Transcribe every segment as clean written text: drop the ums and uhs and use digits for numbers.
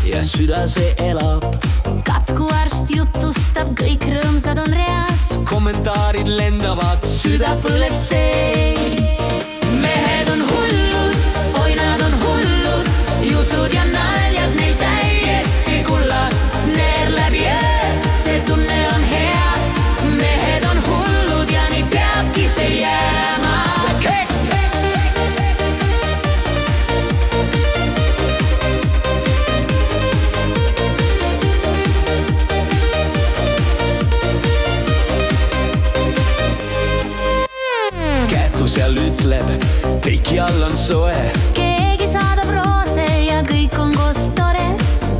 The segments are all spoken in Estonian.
ja süda see elab. katkuarst jutustab, kõik rõõmsad on reas. kommentaarid lendavad, süda põleb sees. mehed on hullud, oi nad on hullud, jutud ja naljad neil täiesti kullast. neer läbi öö, see tunne on hea. mehed on hullud ja nii peabki see jääma. kätu seal ütleb, teki all on soe. keegi saadab roose ja kõik on koos tore.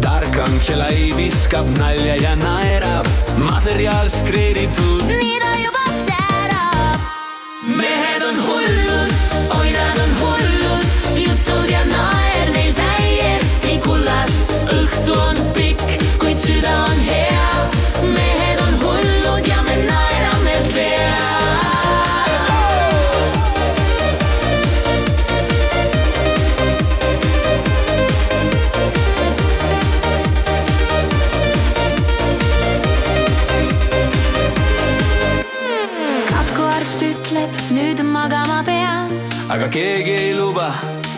tark Angelai viskab nalja ja naerab, materjal skreeditud. nii ta juba särab. mehed on hullud, oi nad on hullud, jutud ja naer neil täiesti kullast. õhtu on pikk, kuid süda on hea. mehed on hullud ja me naerame pea. katkuarst ütleb, nüüd magama pean. aga keegi ei luba,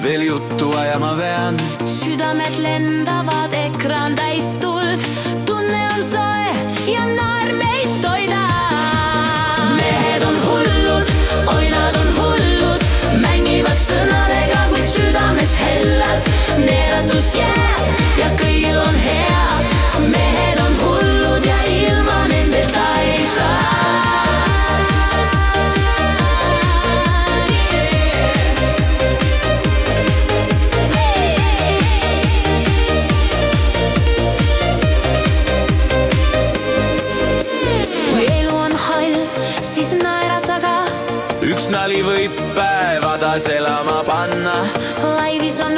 veel juttu ajama pean. südamed lendavad, ekraan täis tuld. tunne on soe ja naer meid toidab. mehed on hullud, oi nad on hullud, mängivad sõnadega, kuid südames hellad. neeratus jääb ja kõigil on hea. mehed on hullud ja ilma nendeta ei saa. siis naeras aga üks nali võib päeva taas elama panna. laivis on